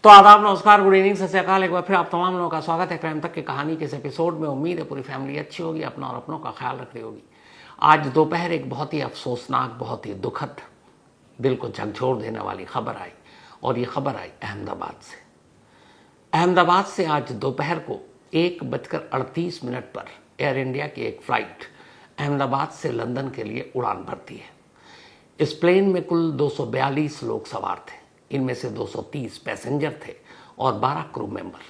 तो आदाब, नमस्कार, गुड इवनिंग, सत श्री अकाल। एक बार फिर आप तमाम लोगों का स्वागत है क्राइम तक की कहानी के इस एपिसोड में। उम्मीद है पूरी फैमिली अच्छी होगी, अपना और अपनों का ख्याल रख रही होगी। आज दोपहर एक बहुत ही अफसोसनाक, बहुत ही दुखद, दिल को झकझोर देने वाली खबर आई, और ये खबर आई अहमदाबाद से। अहमदाबाद से आज दोपहर को 1:38 पर एयर इंडिया की एक फ्लाइट अहमदाबाद से लंदन के लिए उड़ान भरती है। इस प्लेन में कुल 242 लोग सवार थे। इनमें से 230 पैसेंजर थे और 12 क्रू मेंबर।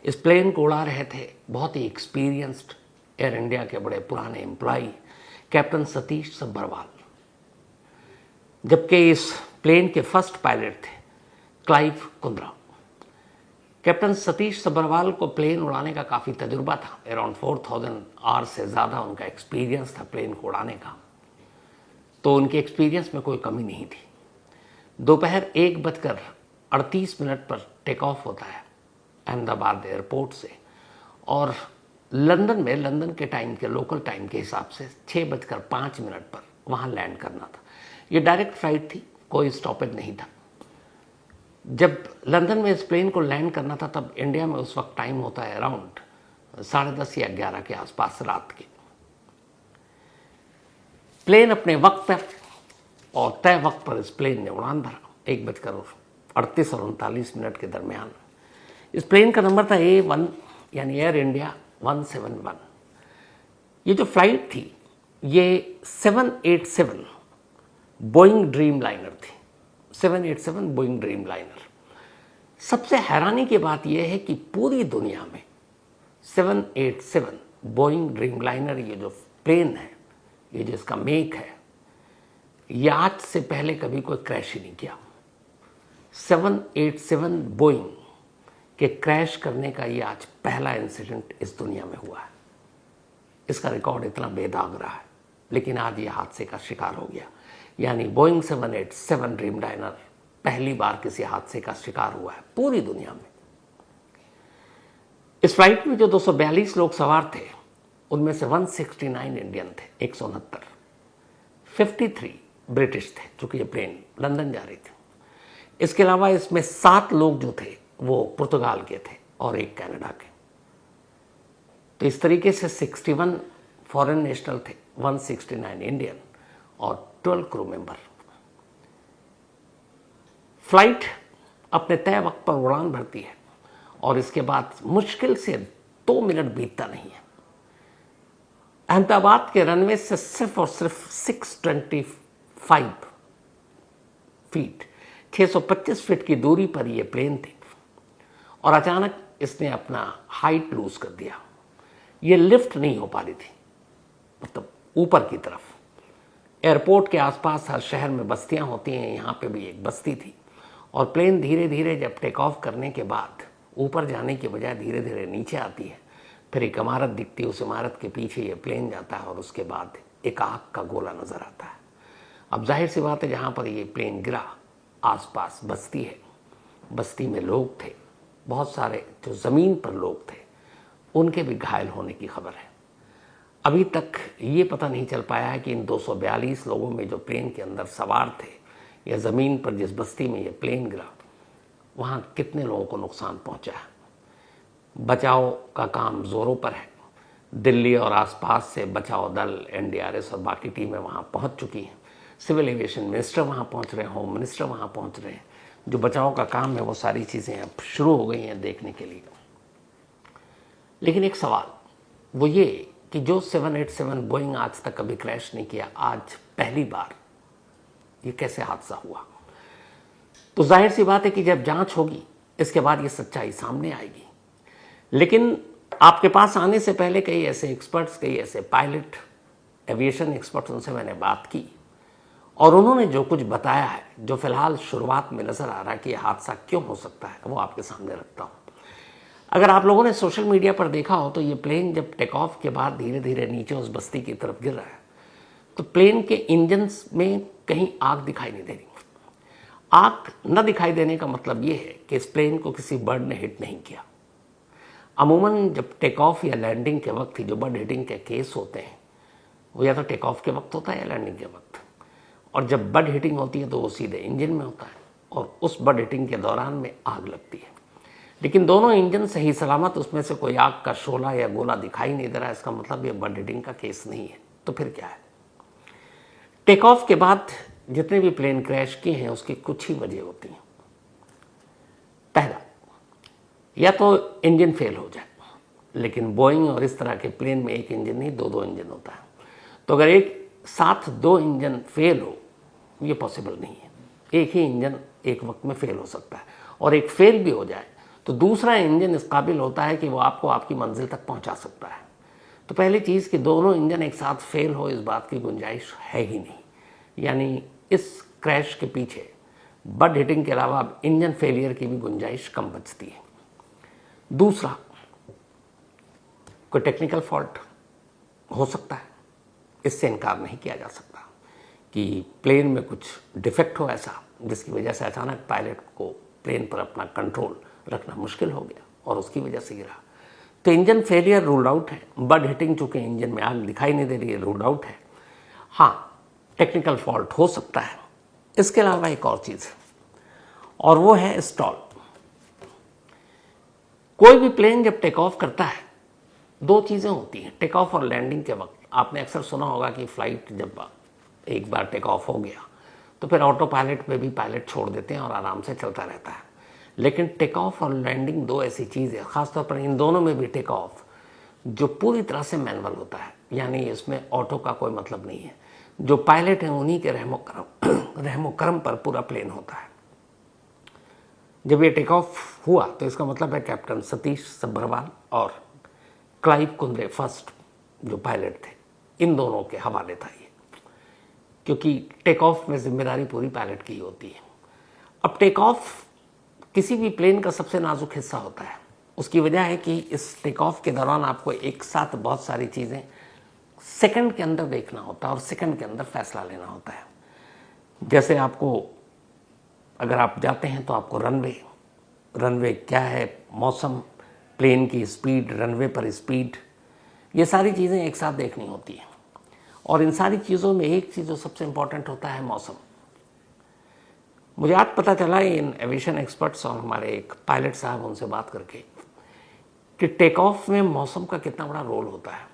इस प्लेन को उड़ा रहे थे बहुत ही एक्सपीरियंस्ड एयर इंडिया के बड़े पुराने एम्प्लॉई कैप्टन सतीश सब्बरवाल, जबकि इस प्लेन के फर्स्ट पायलट थे क्लाइव कुंद्रा। कैप्टन सतीश सब्बरवाल को प्लेन उड़ाने का काफ़ी तजुर्बा था। अराउंड 4000 आवर्स से ज़्यादा उनका एक्सपीरियंस था प्लेन को उड़ाने का, तो उनके एक्सपीरियंस में कोई कमी नहीं थी। दोपहर 1:38 पर टेक ऑफ होता है अहमदाबाद एयरपोर्ट से, और लंदन में लंदन के टाइम के लोकल टाइम के हिसाब से 6:05 पर वहाँ लैंड करना था। ये डायरेक्ट फ्लाइट थी, कोई स्टॉपेज नहीं था। जब लंदन में इस प्लेन को लैंड करना था तब इंडिया में उस वक्त टाइम होता है अराउंड 10:30 या 11 के आसपास रात के। प्लेन अपने वक्त पर और तय वक्त पर इस प्लेन ने उड़ान भरा 1:38 और 39 के दरमियान। इस प्लेन का नंबर था A1 यानी एयर इंडिया 171। ये जो फ्लाइट थी ये 787 बोइंग ड्रीम लाइनर थी। 787 बोइंग ड्रीम लाइनर। सबसे हैरानी की बात यह है कि पूरी दुनिया में 787 बोइंग ड्रीम लाइनर ये जो प्लेन है, ये जिसका मेक है, ये आज से पहले कभी कोई क्रैश ही नहीं किया। 787 बोइंग के क्रैश करने का ये आज पहला इंसिडेंट इस दुनिया में हुआ है। इसका रिकॉर्ड इतना बेदाग रहा है, लेकिन आज ये हादसे का शिकार हो गया। यानी बोइंग 787 ड्रीम लाइनर पहली बार किसी हादसे का शिकार हुआ है पूरी दुनिया में। इस फ्लाइट में जो 242 लोग सवार थे उनमें से 169 इंडियन थे, 169, 53 ब्रिटिश थे, चूंकि ये प्लेन लंदन जा रही थी। इसके अलावा इसमें 7 लोग जो थे वो पुर्तगाल के थे और एक कनाडा के। तो इस तरीके से 61 फॉरेन नेशनल थे, 169 इंडियन और 12 क्रू मेंबर। फ्लाइट अपने तय वक्त पर उड़ान भरती है और इसके बाद मुश्किल से 2 मिनट बीतता नहीं है। अहमदाबाद के रनवे से सिर्फ और सिर्फ 625 फीट 625 फीट की दूरी पर यह प्लेन थी, और अचानक इसने अपना हाइट लूज कर दिया। ये लिफ्ट नहीं हो पा रही थी, मतलब ऊपर की तरफ। एयरपोर्ट के आसपास हर शहर में बस्तियां होती हैं, यहाँ पे भी एक बस्ती थी, और प्लेन धीरे धीरे जब टेक ऑफ करने के बाद ऊपर जाने के बजाय धीरे धीरे नीचे आती है। फिर एक इमारत दिखती है, उस इमारत के पीछे ये प्लेन जाता है और उसके बाद एक आग का गोला नजर आता है। अब जाहिर सी बात है, जहाँ पर ये प्लेन गिरा आसपास बस्ती है, बस्ती में लोग थे, बहुत सारे जो ज़मीन पर लोग थे उनके भी घायल होने की खबर है। अभी तक ये पता नहीं चल पाया है कि इन 242 लोगों में जो प्लेन के अंदर सवार थे या ज़मीन पर जिस बस्ती में ये प्लेन गिरा वहाँ कितने लोगों को नुकसान पहुँचा है। बचाव का काम ज़ोरों पर है। दिल्ली और आसपास से बचाव दल, NDRS और बाकी टीमें वहाँ पहुँच चुकी हैं। सिविल एविएशन मिनिस्टर वहाँ पहुँच रहे हैं, होम मिनिस्टर वहाँ पहुँच रहे हैं। जो बचाव का काम है वो सारी चीज़ें अब शुरू हो गई हैं देखने के लिए। लेकिन एक सवाल वो ये कि जो 787 बोइंग आज तक कभी क्रैश नहीं किया, आज पहली बार ये कैसे हादसा हुआ? तो जाहिर सी बात है कि जब जांच होगी इसके बाद ये सच्चाई सामने आएगी। लेकिन आपके पास आने से पहले कई ऐसे एक्सपर्ट्स, कई ऐसे पायलट, एविएशन एक्सपर्ट्स, उनसे मैंने बात की, और उन्होंने जो कुछ बताया है, जो फिलहाल शुरुआत में नज़र आ रहा है कि यह हादसा क्यों हो सकता है, वो आपके सामने रखता हूँ। अगर आप लोगों ने सोशल मीडिया पर देखा हो तो ये प्लेन जब टेक ऑफ के बाद धीरे धीरे नीचे उस बस्ती की तरफ गिर रहा है तो प्लेन के इंजन्स में कहीं आग दिखाई नहीं दे रही। आग न दिखाई देने का मतलब ये है कि इस प्लेन को किसी बर्ड ने हिट नहीं किया। अमूमन जब टेक ऑफ या लैंडिंग के वक्त ही जो बर्ड हिटिंग के केस होते हैं वो या तो टेक ऑफ के वक्त होता है या लैंडिंग के वक्त, और जब बर्ड हिटिंग होती है तो वो सीधे इंजन में होता है, और उस बर्ड हिटिंग के दौरान में आग लगती है। लेकिन दोनों इंजन सही सलामत, उसमें से कोई आग का शोला या गोला दिखाई नहीं दे रहा, इसका मतलब ये बर्ड हिटिंग का केस नहीं है। तो फिर क्या है? टेक ऑफ के बाद जितने भी प्लेन क्रैश किए हैं उसकी कुछ ही वजह होती हैं। पहला, या तो इंजन फेल हो जाए, लेकिन बोइंग और इस तरह के प्लेन में एक इंजन नहीं, दो इंजन होता है। तो अगर एक साथ दो इंजन फेल हो, ये पॉसिबल नहीं है। एक ही इंजन एक वक्त में फेल हो सकता है, और एक फेल भी हो जाए तो दूसरा इंजन इस काबिल होता है कि वो आपको आपकी मंजिल तक पहुंचा सकता है। तो पहली चीज़ कि दोनों इंजन एक साथ फेल हो, इस बात की गुंजाइश है ही नहीं। यानी इस क्रैश के पीछे बर्ड हिटिंग के अलावा अब इंजन फेलियर की भी गुंजाइश कम बचती है। दूसरा, कोई टेक्निकल फॉल्ट हो सकता है, इससे इनकार नहीं किया जा सकता कि प्लेन में कुछ डिफेक्ट हो ऐसा जिसकी वजह से अचानक पायलट को प्लेन पर अपना कंट्रोल रखना मुश्किल हो गया और उसकी वजह से गिरा। तो इंजन फेलियर रूल्ड आउट है। बर्ड हिटिंग चूंकि इंजन में आग दिखाई नहीं दे रही है, रूल्ड आउट है। हाँ, टेक्निकल फॉल्ट हो सकता है। इसके अलावा एक और चीज़ है, और वो है स्टॉल। कोई भी प्लेन जब टेक ऑफ करता है, दो चीज़ें होती हैं टेक ऑफ और लैंडिंग के वक्त। आपने अक्सर सुना होगा कि फ्लाइट जब एक बार टेक ऑफ हो गया तो फिर ऑटो पायलट पे भी पायलट छोड़ देते हैं और आराम से चलता रहता है। लेकिन टेक ऑफ और लैंडिंग दो ऐसी चीज़ है, ख़ासतौर पर इन दोनों में भी टेक ऑफ जो पूरी तरह से मैनुअल होता है, यानी इसमें ऑटो का कोई मतलब नहीं है। जो पायलट हैं उन्हीं के रहमो करम पर पूरा प्लेन होता है। जब ये टेक ऑफ हुआ तो इसका मतलब है कैप्टन सतीश सब्भरवाल और क्लाइव कुंद्रे फर्स्ट जो पायलट थे, इन दोनों के हवाले था ये, क्योंकि टेक ऑफ में जिम्मेदारी पूरी पायलट की होती है। अब टेक ऑफ किसी भी प्लेन का सबसे नाजुक हिस्सा होता है। उसकी वजह है कि इस टेक ऑफ के दौरान आपको एक साथ बहुत सारी चीज़ें सेकंड के अंदर देखना होता है और सेकंड के अंदर फैसला लेना होता है। जैसे आपको, अगर आप जाते हैं तो आपको रनवे क्या है, मौसम, प्लेन की स्पीड, रनवे पर स्पीड, ये सारी चीज़ें एक साथ देखनी होती हैं। और इन सारी चीज़ों में एक चीज़ जो सबसे इम्पॉर्टेंट होता है, मौसम। मुझे आज पता चला इन एविएशन एक्सपर्ट्स और हमारे एक पायलट साहब, उनसे बात करके, कि टेक ऑफ में मौसम का कितना बड़ा रोल होता है।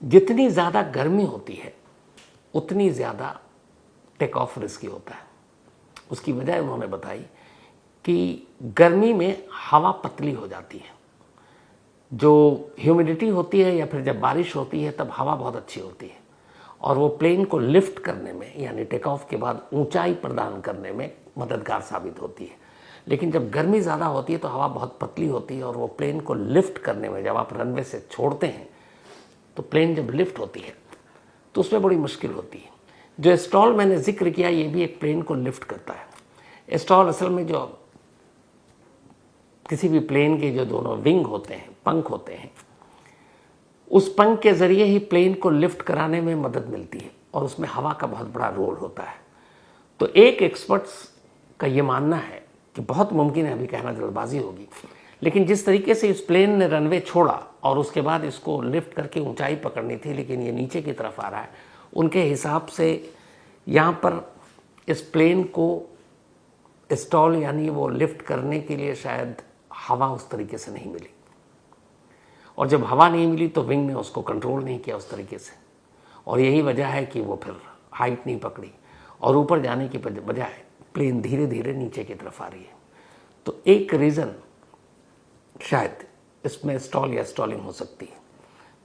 जितनी ज़्यादा गर्मी होती है उतनी ज़्यादा टेक ऑफ रिस्की होता है। उसकी वजह उन्होंने बताई कि गर्मी में हवा पतली हो जाती है, जो ह्यूमिडिटी होती है या फिर जब बारिश होती है तब हवा बहुत अच्छी होती है और वो प्लेन को लिफ्ट करने में, यानी टेक ऑफ के बाद ऊंचाई प्रदान करने में मददगार साबित होती है। लेकिन जब गर्मी ज़्यादा होती है तो हवा बहुत पतली होती है और वो प्लेन को लिफ्ट करने में, जब आप रनवे से छोड़ते हैं तो प्लेन जब लिफ्ट होती है तो उसमें बड़ी मुश्किल होती है। जो स्टॉल मैंने जिक्र किया, ये भी एक प्लेन को लिफ्ट करता है। स्टॉल असल में जो किसी भी प्लेन के जो दोनों विंग होते हैं, पंख होते हैं, उस पंख के ज़रिए ही प्लेन को लिफ्ट कराने में मदद मिलती है और उसमें हवा का बहुत बड़ा रोल होता है। तो एक एक्सपर्ट्स का ये मानना है कि बहुत मुमकिन है, अभी कहना जल्दबाजी होगी, लेकिन जिस तरीके से इस प्लेन ने रनवे छोड़ा और उसके बाद इसको लिफ्ट करके ऊंचाई पकड़नी थी, लेकिन ये नीचे की तरफ आ रहा है, उनके हिसाब से यहाँ पर इस प्लेन को स्टॉल यानी वो लिफ्ट करने के लिए शायद हवा उस तरीके से नहीं मिली, और जब हवा नहीं मिली तो विंग ने उसको कंट्रोल नहीं किया उस तरीके से, और यही वजह है कि वो फिर हाइट नहीं पकड़ी और ऊपर जाने की बजाय प्लेन धीरे धीरे नीचे की तरफ आ रही है। तो एक रीज़न शायद इसमें स्टॉल या स्टॉलिंग हो सकती है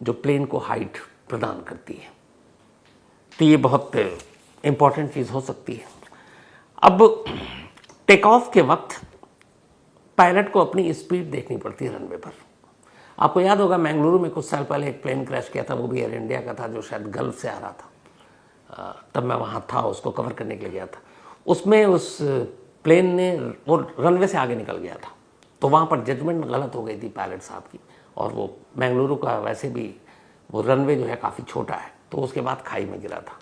जो प्लेन को हाइट प्रदान करती है। तो ये बहुत इम्पॉर्टेंट चीज़ हो सकती है। अब टेक ऑफ के वक्त पायलट को अपनी स्पीड देखनी पड़ती है रनवे पर। आपको याद होगा मैंगलुरु में कुछ साल पहले एक प्लेन क्रैश किया था, वो भी एयर इंडिया का था, जो शायद गल्फ से आ रहा था। तब मैं वहाँ था, उसको कवर करने के लिए गया था। उसमें उस प्लेन ने, वो रनवे से आगे निकल गया था, तो वहाँ पर जजमेंट गलत हो गई थी पायलट साहब की, और वो मैंगलुरु का वैसे भी वो रनवे जो है काफ़ी छोटा है, तो उसके बाद खाई में गिरा था।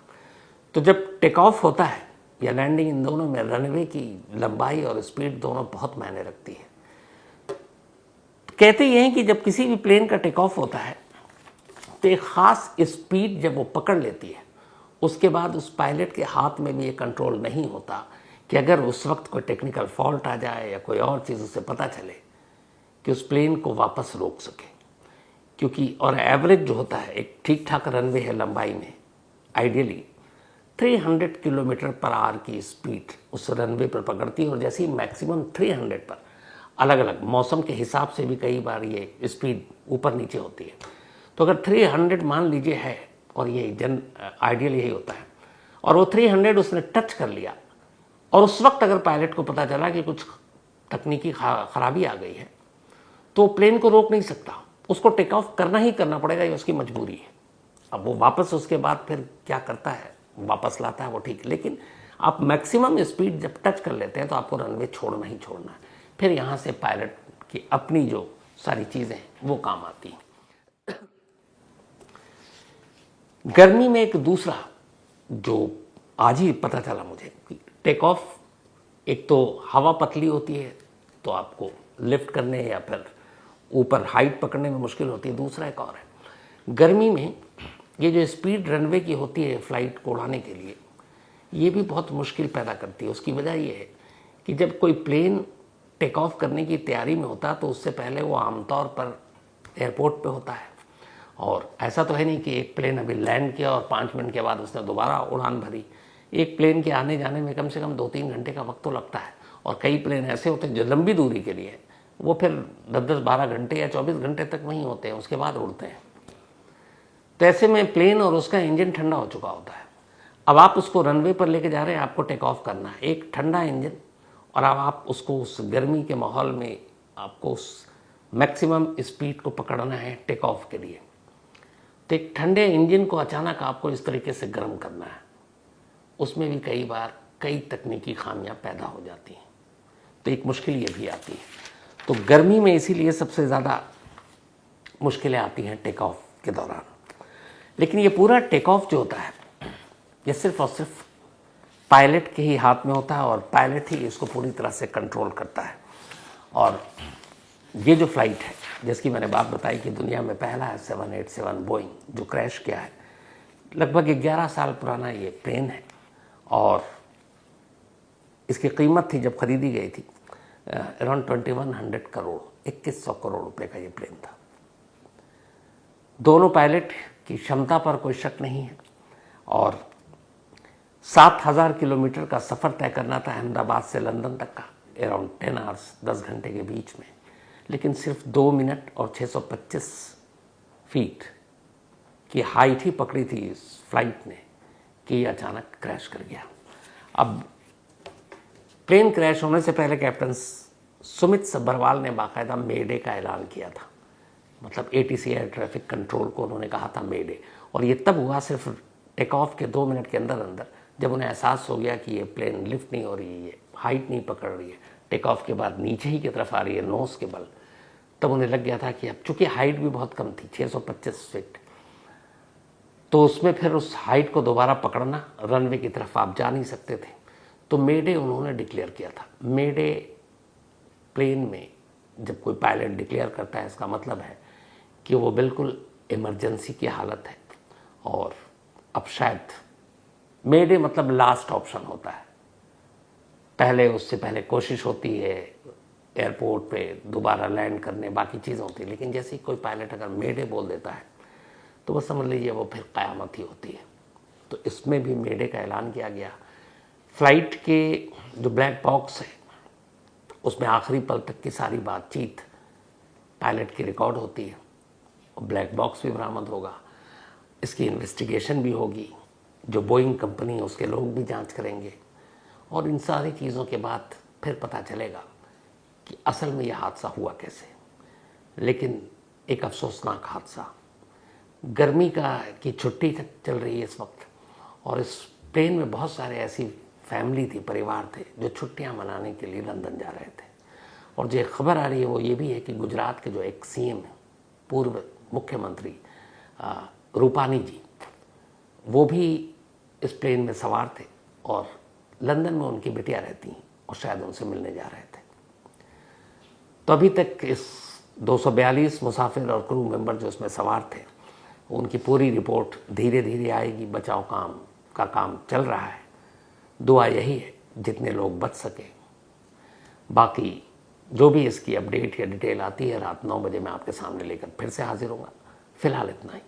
तो जब टेक ऑफ होता है या लैंडिंग, इन दोनों में रनवे की लंबाई और स्पीड दोनों बहुत मायने रखती है। कहते ये हैं कि जब किसी भी प्लेन का टेक ऑफ होता है तो एक ख़ास स्पीड जब वो पकड़ लेती है, उसके बाद उस पायलट के हाथ में भी ये कंट्रोल नहीं होता कि अगर उस वक्त कोई टेक्निकल फॉल्ट आ जाए या कोई और चीज़ उसे पता चले कि उस प्लेन को वापस रोक सके। क्योंकि और एवरेज जो होता है, एक ठीक ठाक रनवे है लंबाई में, आइडियली 300 किलोमीटर पर आवर की स्पीड उस रनवे पर पकड़ती है, और जैसे ही मैक्सिमम 300 पर, अलग अलग मौसम के हिसाब से भी कई बार ये स्पीड ऊपर नीचे होती है। तो अगर 300 मान लीजिए है, और ये आइडियल यही होता है, और वो 300 उसने टच कर लिया, और उस वक्त अगर पायलट को पता चला कि कुछ तकनीकी खराबी आ गई है, तो प्लेन को रोक नहीं सकता, उसको टेक ऑफ करना ही करना पड़ेगा, ये उसकी मजबूरी है। अब वो वापस उसके बाद फिर क्या करता है, वापस लाता है, वो ठीक है, लेकिन आप मैक्सिमम स्पीड जब टच कर लेते हैं तो आपको रनवे छोड़ना ही छोड़ना है। फिर यहाँ से पायलट की अपनी जो सारी चीज़ें वो काम आती हैं। गर्मी में एक दूसरा जो आज ही पता चला मुझे, टेक ऑफ, एक तो हवा पतली होती है तो आपको लिफ्ट करने या फिर ऊपर हाइट पकड़ने में मुश्किल होती है। दूसरा एक और है, गर्मी में ये जो स्पीड रनवे की होती है फ्लाइट को उड़ाने के लिए, ये भी बहुत मुश्किल पैदा करती है। उसकी वजह ये है कि जब कोई प्लेन टेक ऑफ करने की तैयारी में होता है तो उससे पहले वो आमतौर पर एयरपोर्ट पे होता है, और ऐसा तो है नहीं कि एक प्लेन अभी लैंड किया और 5 मिनट के बाद उसने दोबारा उड़ान भरी। एक प्लेन के आने जाने में कम से कम 2-3 घंटे का वक्त तो लगता है, और कई प्लेन ऐसे होते हैं जो लंबी दूरी के लिए वो फिर 10-12 घंटे या 24 घंटे तक वहीं होते हैं, उसके बाद उड़ते हैं। तो ऐसे में प्लेन और उसका इंजन ठंडा हो चुका होता है। अब आप उसको रनवे पर लेके जा रहे हैं, आपको टेक ऑफ करना है, एक ठंडा इंजन, और अब आप उसको उस गर्मी के माहौल में आपको उस मैक्सिमम स्पीड को पकड़ना है टेक ऑफ के लिए। तो एक ठंडे इंजन को अचानक आपको इस तरीके से गर्म करना है, उसमें भी कई बार कई तकनीकी खामियां पैदा हो जाती हैं। तो एक मुश्किल ये भी आती है। तो गर्मी में इसीलिए सबसे ज़्यादा मुश्किलें आती हैं टेक ऑफ के दौरान। लेकिन ये पूरा टेक ऑफ जो होता है ये सिर्फ और सिर्फ पायलट के ही हाथ में होता है, और पायलट ही इसको पूरी तरह से कंट्रोल करता है। और ये जो फ्लाइट है जिसकी मैंने बात बताई कि दुनिया में पहला है 787 बोइंग जो क्रैश किया है, लगभग 11 साल पुराना ये प्लेन है, और इसकी कीमत थी जब खरीदी गई थी अराउंड 2100 करोड़, 2100 करोड़ रुपए का ये प्लेन था। दोनों पायलट की क्षमता पर कोई शक नहीं है, और 7000 किलोमीटर का सफ़र तय करना था अहमदाबाद से लंदन तक का, अराउंड 10 आवर्स, 10 घंटे के बीच में, लेकिन सिर्फ 2 मिनट और 625 फीट की हाइट ही पकड़ी थी इस फ्लाइट ने कि अचानक क्रैश कर गया। अब प्लेन क्रैश होने से पहले कैप्टन सुमित सब्बरवाल ने बाकायदा मेडे का ऐलान किया था, मतलब ATC एयर ट्रैफिक कंट्रोल को उन्होंने कहा था मेडे, और ये तब हुआ सिर्फ टेक ऑफ के 2 मिनट के अंदर अंदर, जब उन्हें एहसास हो गया कि ये प्लेन लिफ्ट नहीं हो रही है, ये हाइट नहीं पकड़ रही है, टेक ऑफ के बाद नीचे ही की तरफ आ रही है नोस के बल। तब उन्हें लग गया था कि अब चूंकि हाइट भी बहुत कम थी, 625 फीट, तो उसमें फिर उस हाइट को दोबारा पकड़ना, रनवे की तरफ आप जा नहीं सकते थे। तो मेडे उन्होंने डिक्लेयर किया था। मेडे प्लेन में जब कोई पायलट डिक्लेयर करता है, इसका मतलब है कि वो बिल्कुल इमरजेंसी की हालत है, और अब शायद मेडे मतलब लास्ट ऑप्शन होता है। पहले उससे पहले कोशिश होती है एयरपोर्ट पे दोबारा लैंड करने, बाकी चीज़ें होती है, लेकिन जैसे ही कोई पायलट अगर मेडे बोल देता है तो बस समझ लीजिए वो फिर क़यामत ही होती है। तो इसमें भी मेडे का ऐलान किया गया। फ्लाइट के जो ब्लैक बॉक्स है उसमें आखिरी पल तक की सारी बातचीत पायलट की रिकॉर्ड होती है, और ब्लैक बॉक्स भी बरामद होगा। इसकी इन्वेस्टिगेशन भी होगी, जो बोइंग कंपनी है उसके लोग भी जांच करेंगे, और इन सारी चीज़ों के बाद फिर पता चलेगा कि असल में यह हादसा हुआ कैसे। लेकिन एक अफसोसनाक हादसा, गर्मी की छुट्टी चल रही है इस वक्त, और इस प्लेन में बहुत सारे ऐसी फैमिली थी, परिवार थे जो छुट्टियां मनाने के लिए लंदन जा रहे थे। और जो खबर आ रही है वो ये भी है कि गुजरात के जो एक CM है, पूर्व मुख्यमंत्री रूपानी जी, वो भी इस प्लेन में सवार थे, और लंदन में उनकी बेटियां रहती हैं और शायद उनसे मिलने जा रहे थे। तो अभी तक इस 242 मुसाफिर और क्रू मेंबर जो इसमें सवार थे, उनकी पूरी रिपोर्ट धीरे धीरे आएगी। बचाव का काम चल रहा है। दुआ यही है जितने लोग बच सके। बाकी जो भी इसकी अपडेट या डिटेल आती है रात 9 बजे मैं आपके सामने लेकर फिर से हाजिर होऊंगा। फिलहाल इतना ही।